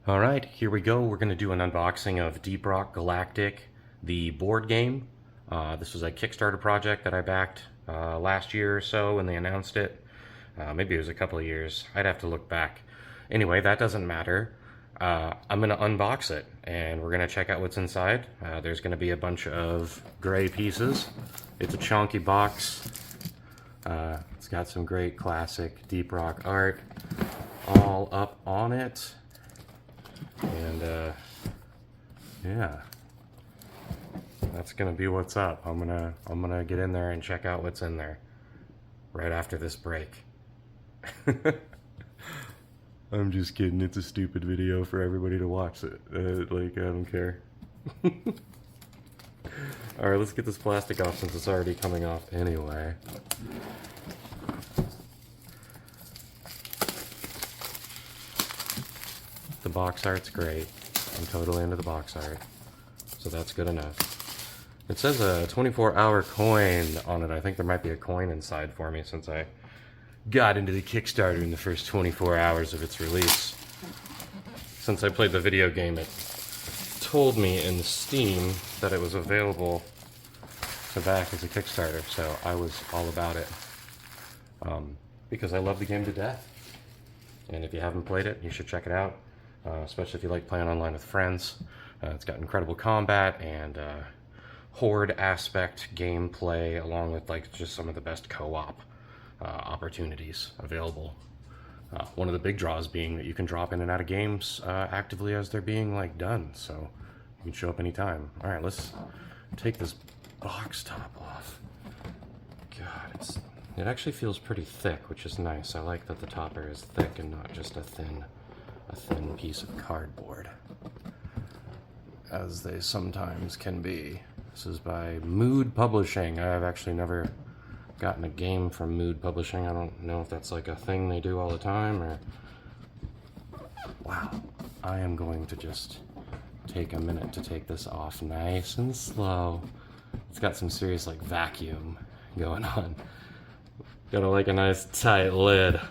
Alright, here we go. We're going to do an unboxing of Deep Rock Galactic, the board game. This was a Kickstarter project that I backed last year or so when they announced it. Maybe it was a couple of years. I'd have to look back. Anyway, that doesn't matter. I'm going to unbox it and we're going to check out what's inside. There's going to be a bunch of gray pieces. It's a chunky box. It's got some great classic Deep Rock art all up on it. And yeah, that's gonna be what's up. I'm gonna get in there and check out what's in there right after this break. I'm just kidding. It's a stupid video for everybody to watch it. Like, I don't care. All right, let's get this plastic off since it's already coming off anyway. The box art's great. I'm totally into the box art, so that's good enough. It says a 24-hour coin on it. I think there might be a coin inside for me since I got into the Kickstarter in the first 24 hours of its release. Since I played the video game, it told me in Steam that it was available to back as a Kickstarter, so I was all about it. Because I love the game to death. And if you haven't played it, you should check it out. Especially if you like playing online with friends. It's got incredible combat and horde aspect gameplay, along with like just some of the best co-op opportunities available. One of the big draws being that you can drop in and out of games actively as they're being like done, so you can show up anytime. All right, let's take this box top off. God, it actually feels pretty thick, which is nice. I like that the topper is thick and not just a thin piece of cardboard, as they sometimes can be. This is by Mood Publishing. I've actually never gotten a game from Mood Publishing. I don't know if that's like a thing they do all the time or... Wow. I am going to just take a minute to take this off nice and slow. It's got some serious like vacuum going on. Gotta like a nice tight lid.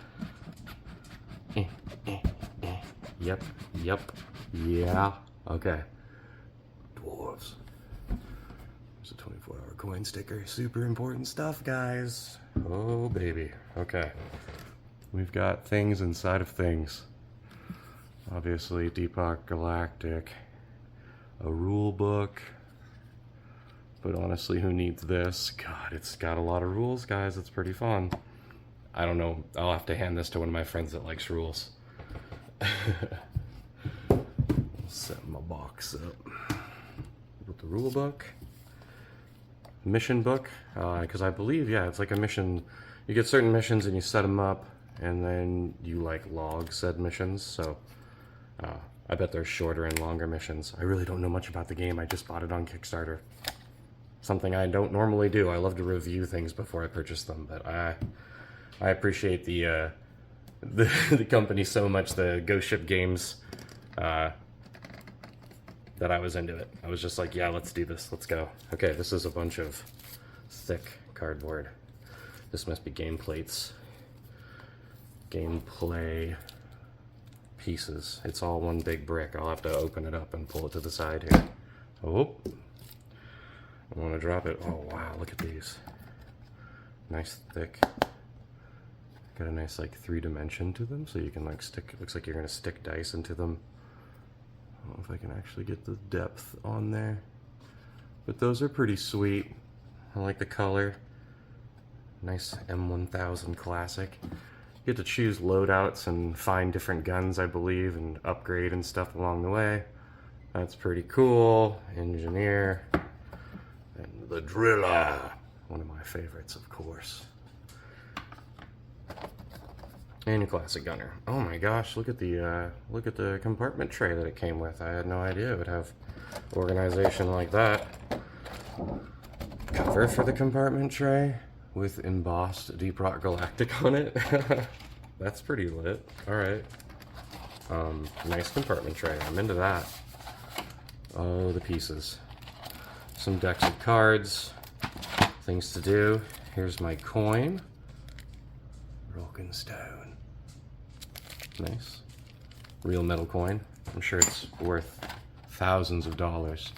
Yep, yeah, okay. Dwarves. There's a 24-hour coin sticker. Super important stuff, guys. Oh, baby. Okay. We've got things inside of things. Obviously, Deep Rock Galactic. A rule book. But honestly, who needs this? God, it's got a lot of rules, guys. It's pretty fun. I don't know. I'll have to hand this to one of my friends that likes rules. Set my box up with the rule book, mission book, because I believe, yeah, it's like a mission. You get certain missions and you set them up, and then you like log said missions. So I bet there's shorter and longer missions. I really don't know much about the game. I just bought it on Kickstarter. Something I don't normally do. I love to review things before I purchase them, but I appreciate the company so much, the Ghost Ship Games, that I was into it. I was just like, yeah, let's do this. Let's go. Okay, this is a bunch of thick cardboard. This must be game plates. Gameplay pieces. It's all one big brick. I'll have to open it up and pull it to the side here. Oh, I want to drop it. Oh, wow, look at these. Nice thick. Got a nice like 3-dimension to them, so you can like stick, it looks like you're gonna stick dice into them. I don't know if I can actually get the depth on there, but those are pretty sweet. I like the color. Nice M1000 classic. You get to choose loadouts and find different guns, I believe, and upgrade and stuff along the way. That's pretty cool. Engineer and the driller, one of my favorites, of course. And your classic gunner. Oh my gosh, look at the compartment tray that it came with. I had no idea it would have organization like that. Cover for the compartment tray with embossed Deep Rock Galactic on it. That's pretty lit. Alright. Nice compartment tray. I'm into that. Oh, the pieces. Some decks of cards. Things to do. Here's my coin. Broken stone. Nice. Real metal coin. I'm sure it's worth thousands of dollars.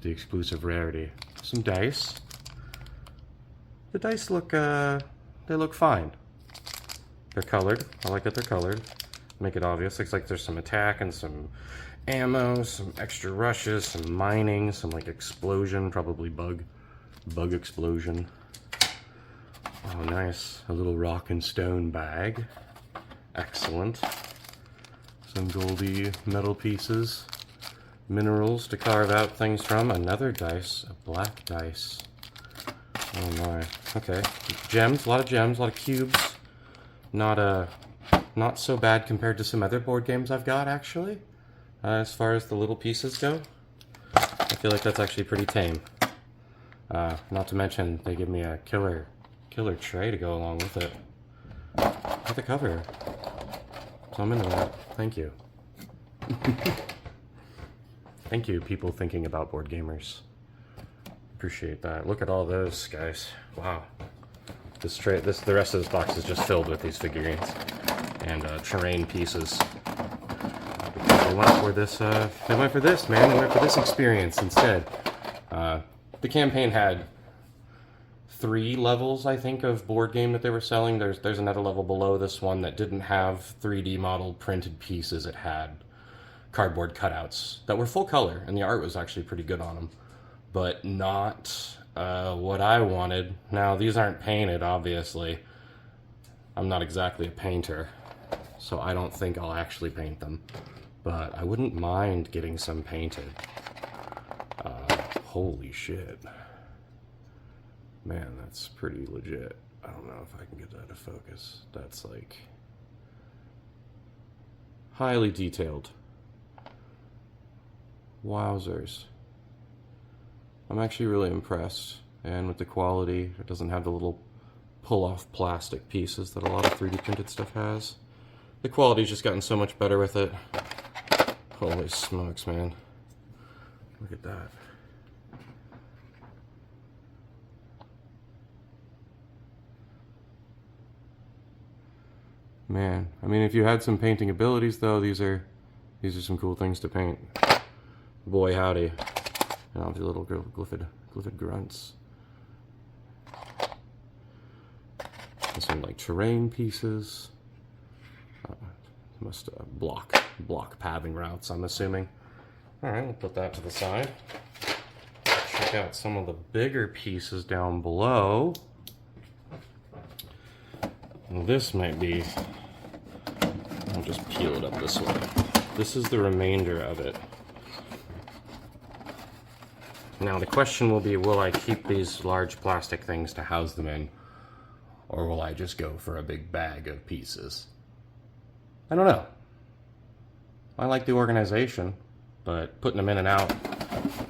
The exclusive rarity. Some dice. The dice look, they look fine. They're colored. I like that they're colored. Make it obvious. Looks like there's some attack and some ammo, some extra rushes, some mining, some like explosion, probably bug explosion. Oh, nice. A little rock and stone bag. Excellent. Some goldy metal pieces. Minerals to carve out things from. Another dice. A black dice. Oh my. Okay. Gems. A lot of gems. A lot of cubes. Not so bad compared to some other board games I've got, actually. As far as the little pieces go. I feel like that's actually pretty tame. Not to mention, they give me a killer tray to go along with it. Look at the cover. So I'm into that. Thank you. Thank you, people thinking about board gamers. Appreciate that. Look at all those, guys. Wow. The rest of this box is just filled with these figurines and terrain pieces. They went for this. They went for this, man. They went for this experience instead. The campaign had 3 levels, I think, of board game that they were selling. There's another level below this one that didn't have 3D model printed pieces. It had cardboard cutouts that were full color, and the art was actually pretty good on them, but not what I wanted. Now, these aren't painted, obviously. I'm not exactly a painter, so I don't think I'll actually paint them, but I wouldn't mind getting some painted. Holy shit. Man, that's pretty legit. I don't know if I can get that to focus. That's like highly detailed. Wowzers. I'm actually really impressed, and with the quality. It doesn't have the little pull-off plastic pieces that a lot of 3D printed stuff has. The quality's just gotten so much better with it. Holy smokes, man. Look at that. Man, I mean, if you had some painting abilities, though, these are some cool things to paint. Boy, howdy. And all the little glyphid grunts. And some like terrain pieces. Block pathing routes, I'm assuming. All right, we'll put that to the side. Check out some of the bigger pieces down below. Well, this might be. I'll just peel it up this way. This is the remainder of it. Now the question will be, will I keep these large plastic things to house them in, or will I just go for a big bag of pieces? I don't know. I like the organization, but putting them in and out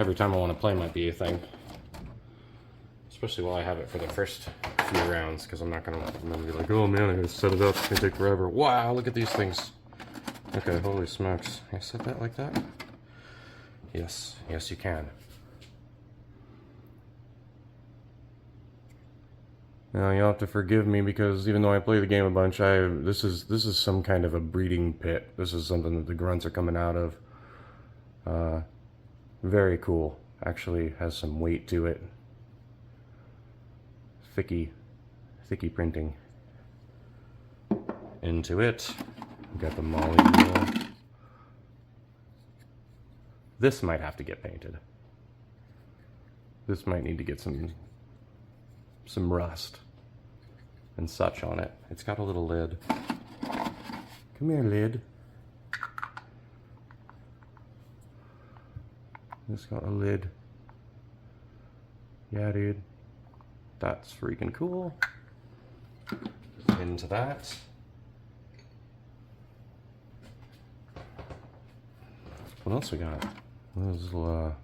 every time I want to play might be a thing. Especially while I have it for the first few rounds, because I'm not going to be like, oh man, I gotta set it up, it's going to take forever. Wow, look at these things. Okay, holy smokes. Can I set that like that? Yes, yes you can. Now you'll have to forgive me, because even though I play the game a bunch, this is some kind of a breeding pit. This is something that the grunts are coming out of. Very cool. Actually has some weight to it. Thicky printing into it. We've got the molly wheel. This might have to get painted. This might need to get some rust and such on it. It's got a little lid. Come here, lid. It's got a lid. Yeah, dude. That's freaking cool. Into that. What else we got? Those little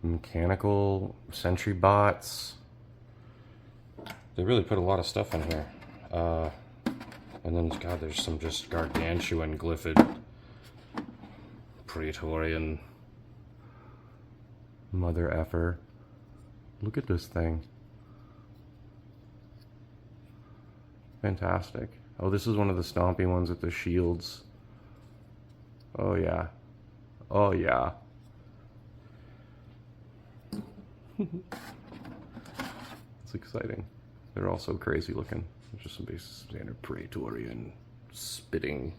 mechanical sentry bots. They really put a lot of stuff in here. And then, God, there's some just gargantuan glyphid Praetorian mother effer. Look at this thing. Fantastic. Oh, this is one of the stompy ones with the shields. Oh yeah. Oh yeah. It's exciting. They're all so crazy looking. There's just some basic standard Praetorian spitting,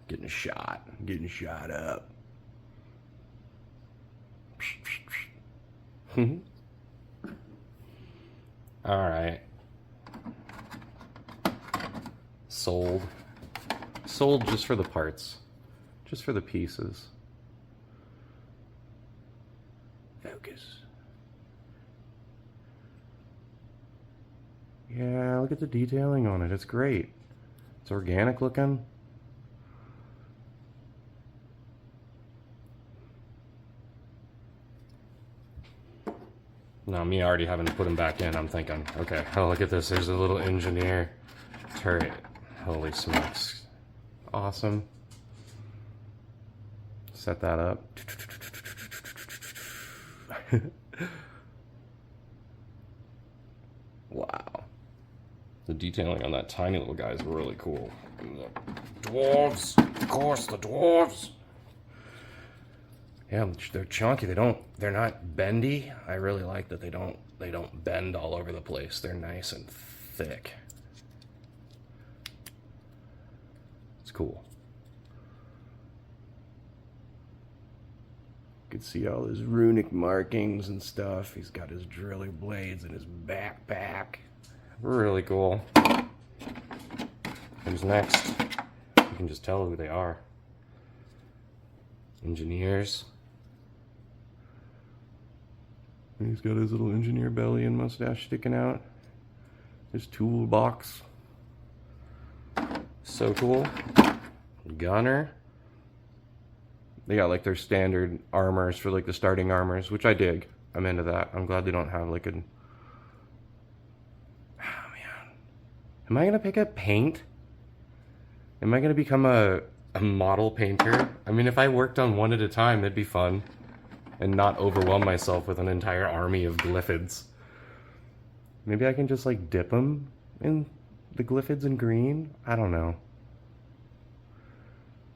getting shot up. All right. Sold just for the parts, just for the pieces. Focus. Yeah, look at the detailing on it. It's great. It's organic looking. Now, me already having to put them back in, I'm thinking, okay, oh, look at this. There's a little engineer turret. Holy smokes. Awesome. Set that up. Wow. The detailing on that tiny little guy is really cool. And the dwarves, of course, the dwarves. Yeah, they're chunky. They're not bendy. I really like that they don't bend all over the place. They're nice and thick. It's cool. You can see all his runic markings and stuff. He's got his drilling blades in his backpack. Really cool. Who's next? You can just tell who they are. Engineers. He's got his little engineer belly and mustache sticking out. His toolbox. So cool. Gunner. They got like their standard armors for like the starting armors, which I dig. I'm into that. I'm glad they don't have like an... Oh man. Am I gonna pick up paint? Am I gonna become a model painter? I mean, if I worked on one at a time, it'd be fun. And not overwhelm myself with an entire army of glyphids. Maybe I can just like dip them in the glyphids in green? I don't know.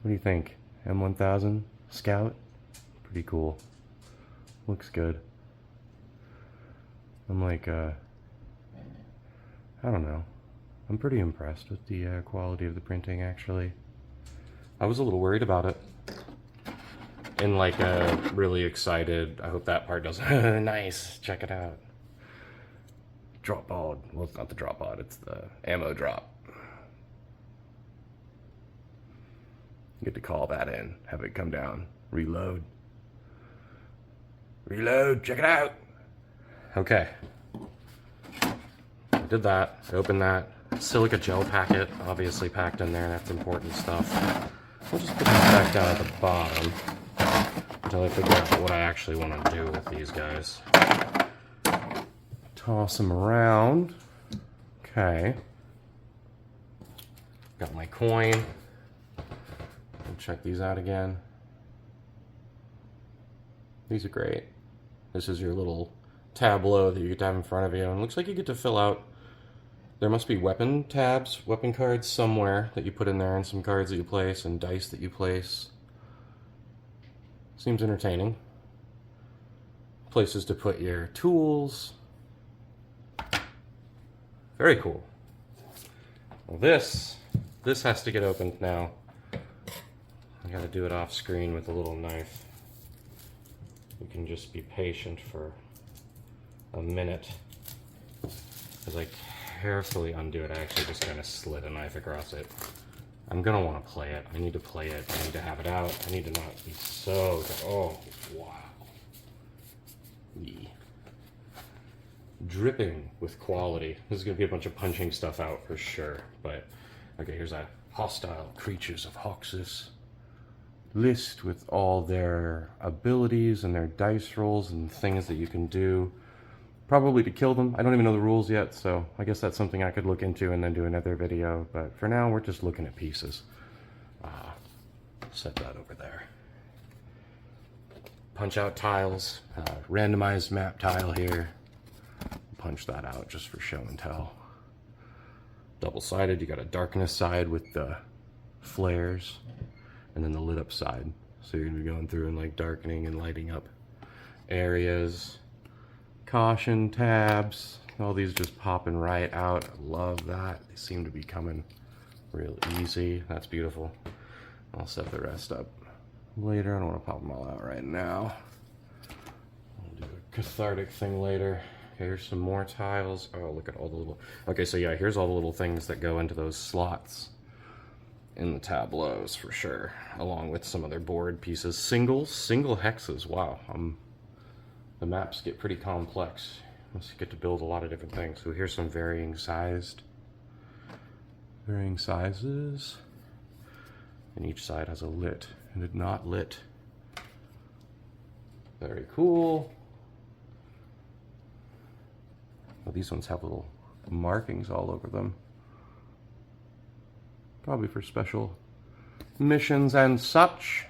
What do you think? M1000 Scout? Pretty cool. Looks good. I'm like, I don't know. I'm pretty impressed with the quality of the printing, actually. I was a little worried about it. And like, really excited. I hope that part does nice. Check it out. Drop pod. Well, it's not the drop pod, it's the ammo drop. You get to call that in, have it come down, reload. Reload, check it out. Okay. I did that, I opened that. Silica gel packet, obviously packed in there, that's important stuff. We'll just put this back down at the bottom until I figure out what I actually want to do with these guys. Toss them around. Okay. Got my coin. Check these out again. These are great. This is your little tableau that you get to have in front of you. And it looks like you get to fill out, there must be weapon tabs, weapon cards somewhere that you put in there, and some cards that you place, and dice that you place. Seems entertaining. Places to put your tools. Very cool. Well, this has to get opened now. I gotta do it off screen with a little knife. You can just be patient for a minute as I carefully undo it. I actually just kind of slid a knife across it. I'm gonna want to play it. I need to play it. I need to have it out. I need to not be so... Oh, wow. Yeah. Dripping with quality. This is gonna be a bunch of punching stuff out for sure. But, okay, here's a hostile creatures of Hoxus list with all their abilities and their dice rolls and things that you can do. Probably to kill them. I don't even know the rules yet, so I guess that's something I could look into and then do another video. But for now, we're just looking at pieces. Set that over there. Punch out tiles. Randomized map tile here. Punch that out just for show and tell. Double-sided. You got a darkness side with the flares. and then the lit up side. So you're gonna be going through and like darkening and lighting up areas. Caution tabs, all these just popping right out. I love that. They seem to be coming real easy. That's beautiful. I'll set the rest up later. I don't want to pop them all out right now. I'll do a cathartic thing later. Okay, here's some more tiles. Oh, look at all the little... Okay, so yeah, here's all the little things that go into those slots in the tableaus for sure, along with some other board pieces. Single hexes. Wow, the maps get pretty complex. Must get to build a lot of different things. So here's some varying sizes, and each side has a lit and a not lit. Very cool. Well, these ones have little markings all over them. Probably for special missions and such.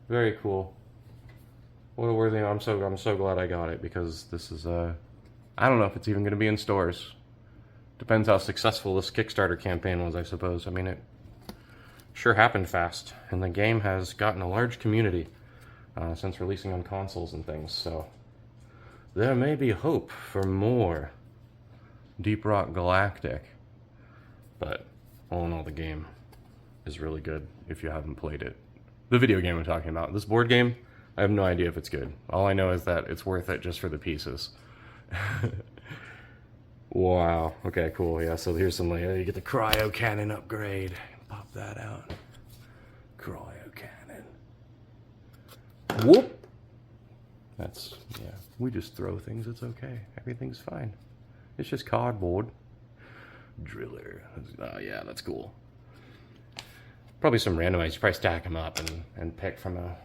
Very cool. What a worthy... I'm so glad I got it, because this is I don't know if it's even going to be in stores. Depends how successful this Kickstarter campaign was, I suppose. I mean, it sure happened fast, and the game has gotten a large community since releasing on consoles and things, so there may be hope for more Deep Rock Galactic. But all in all, the game is really good if you haven't played it. The video game I'm talking about. This board game, I have no idea if it's good. All I know is that it's worth it just for the pieces. Wow. Okay, cool. Yeah, so here's some, like, you get the cryo cannon upgrade. Pop that out. Cryo cannon. Whoop! That's, yeah, we just throw things, it's okay. Everything's fine. It's just cardboard. Driller. Oh, yeah, that's cool. Probably some randomized. You probably stack them up and pick from a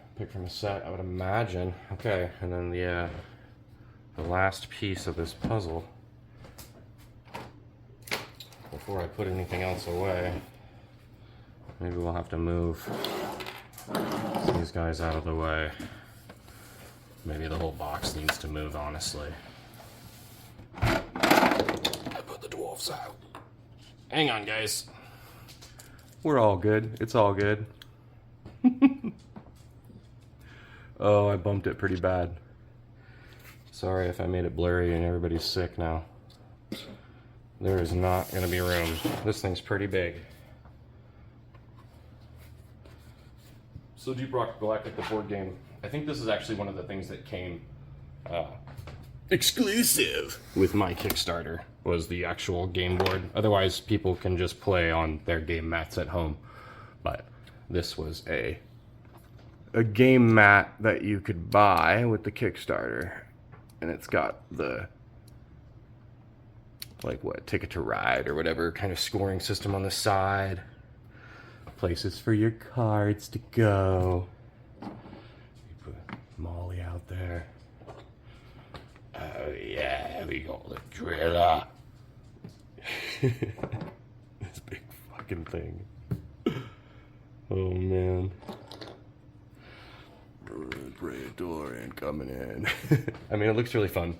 set, I would imagine. Okay, and then the last piece of this puzzle, before I put anything else away, maybe we'll have to move these guys out of the way. Maybe the whole box needs to move, honestly. I put the dwarfs out. Hang on, guys. We're all good. It's all good. Oh, I bumped it pretty bad. Sorry if I made it blurry and everybody's sick now. There is not going to be room. This thing's pretty big. So Deep Rock Galactic, the board game. I think this is actually one of the things that came exclusive with my Kickstarter, was the actual game board. Otherwise, people can just play on their game mats at home. But this was a game mat that you could buy with the Kickstarter. And it's got the, like, what, Ticket to Ride or whatever kind of scoring system on the side. Places for your cards to go. You put Molly out there. Oh yeah, we got the driller. This big fucking thing. Oh man. Praetorian coming in. I mean, it looks really fun.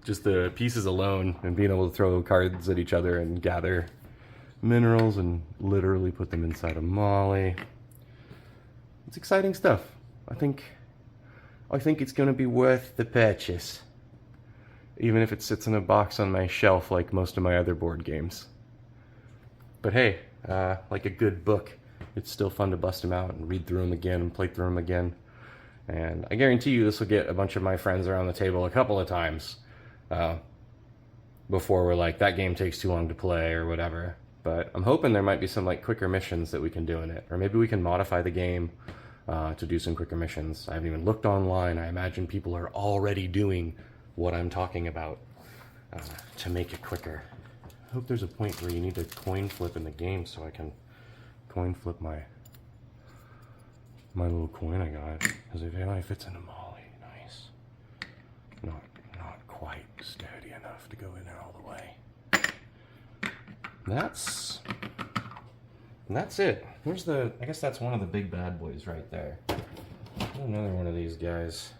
Just the pieces alone and being able to throw cards at each other and gather minerals and literally put them inside of Molly. It's exciting stuff. I think it's going to be worth the purchase, even if it sits in a box on my shelf like most of my other board games. But hey, like a good book, it's still fun to bust them out and read through them again and play through them again. And I guarantee you this will get a bunch of my friends around the table a couple of times before we're like, that game takes too long to play or whatever. But I'm hoping there might be some like quicker missions that we can do in it. Or maybe we can modify the game to do some quicker missions. I haven't even looked online. I imagine people are already doing what I'm talking about to make it quicker. I hope there's a point where you need to coin flip in the game so I can coin flip my little coin I got. Because it only fits into Molly. Nice. Not quite sturdy enough to go in there all the way. That's it. Where's the... I guess that's one of the big bad boys right there. Another one of these guys.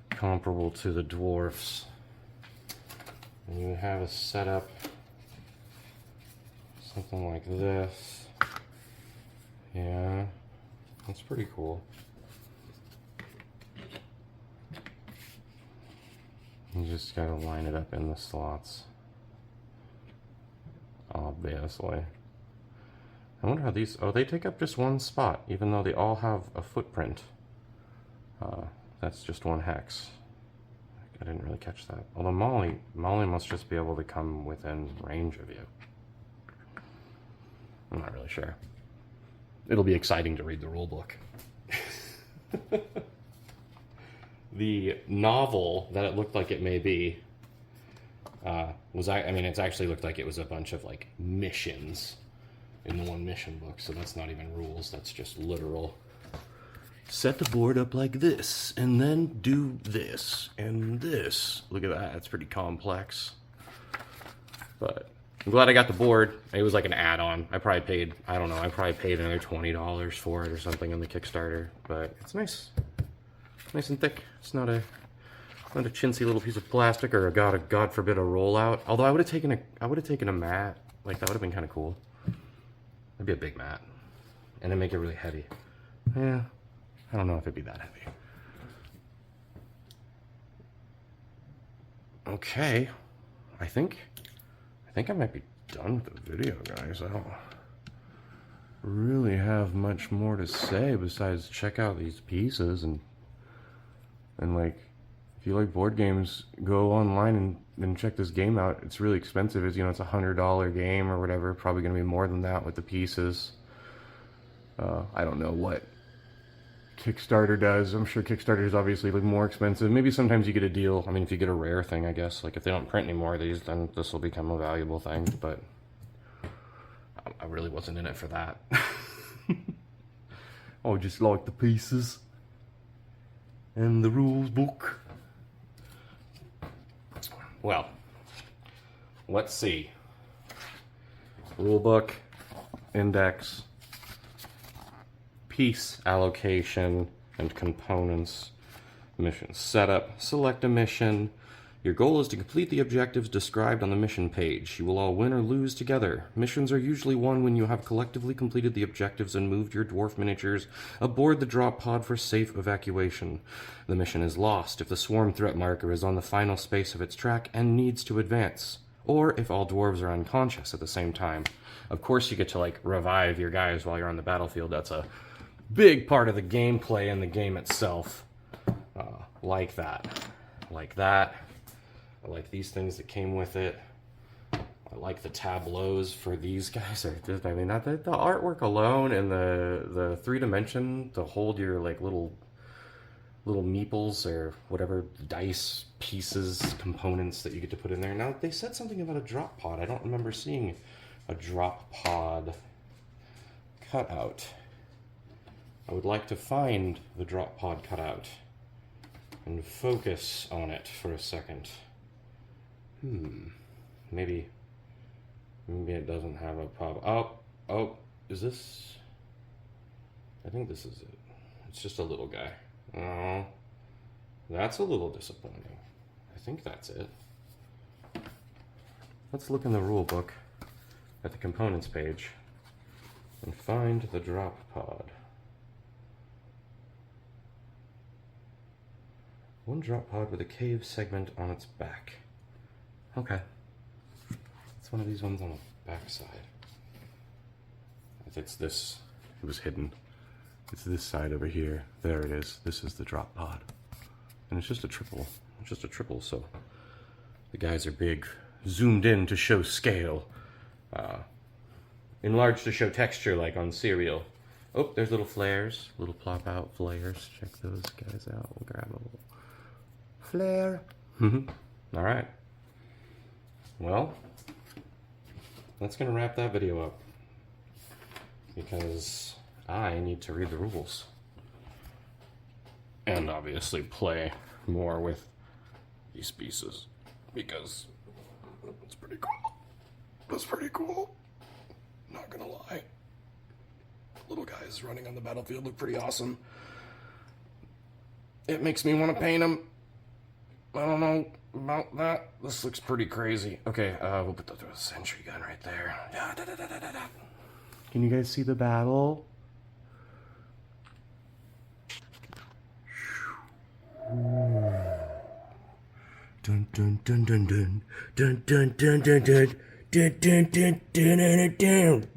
Comparable to the dwarfs. And you have a setup something like this. Yeah, that's pretty cool. You just gotta line it up in the slots. Obviously. I wonder how these, oh, they take up just one spot, even though they all have a footprint. That's just one hex. I didn't really catch that. Although Molly must just be able to come within range of you. I'm not really sure. It'll be exciting to read the rule book. The novel that it looked like it may be was, I mean, it's actually looked like it was a bunch of like missions in the one mission book, so that's not even rules, that's just literal. Set the board up like this, and then do this, and this. Look at that, it's pretty complex. But I'm glad I got the board. It was like an add-on. I probably paid, I don't know, I probably paid another $20 for it or something on the Kickstarter, but it's nice. Nice and thick. It's not a chintzy little piece of plastic or God forbid a rollout. Although I would have taken a mat. Like that would have been kind of cool. It'd be a big mat, and then make it really heavy. Yeah, I don't know if it'd be that heavy. Okay, I think I might be done with the video, guys. I don't really have much more to say besides check out these pieces and like, if you like board games, go online and check this game out. It's really expensive. It's, you know, it's $100 game or whatever. Probably going to be more than that with the pieces. I don't know what Kickstarter does. I'm sure Kickstarter is obviously like more expensive. Maybe sometimes you get a deal. I mean, if you get a rare thing, I guess. Like if they don't print any more of these, then this will become a valuable thing. But I really wasn't in it for that. Oh, just like the pieces and the rules book. Well, let's see. Rule book, index, piece allocation and components, mission setup, select a mission. Your goal is to complete the objectives described on the mission page. You will all win or lose together. Missions are usually won when you have collectively completed the objectives and moved your dwarf miniatures aboard the drop pod for safe evacuation. The mission is lost if the swarm threat marker is on the final space of its track and needs to advance, or if all dwarves are unconscious at the same time. Of course you get to like revive your guys while you're on the battlefield. That's a big part of the gameplay and the game itself. Like that. I like these things that came with it. I like the tableaus for these guys. I mean, the artwork alone and the 3-dimension to hold your like little meeples or whatever dice pieces, components that you get to put in there. Now, they said something about a drop pod. I don't remember seeing a drop pod cutout. I would like to find the drop pod cutout and focus on it for a second. Maybe it doesn't have a pop. Oh, is this? I think this is it. It's just a little guy. Oh, that's a little disappointing. I think that's it. Let's look in the rule book at the components page and find the drop pod. One drop pod with a cave segment on its back. Okay. It's one of these ones on the back side. If it's this, it was hidden. It's this side over here. There it is. This is the drop pod. And it's just a triple. It's just a triple, so the guys are big. Zoomed in to show scale. Enlarged to show texture like on cereal. Oh, there's little flares. Little plop out flares. Check those guys out. We'll grab a little flare. Alright. Well, that's going to wrap that video up. Because I need to read the rules. And obviously play more with these pieces. Because it's pretty cool. That's pretty cool. Not gonna lie. Little guys running on the battlefield look pretty awesome. It makes me want to paint them. I don't know about that. This looks pretty crazy. Okay, we'll put the sentry gun right there. Can you guys see the battle? Dun dun dun dun dun dun dun dun dun dun dun dun dun dun dun.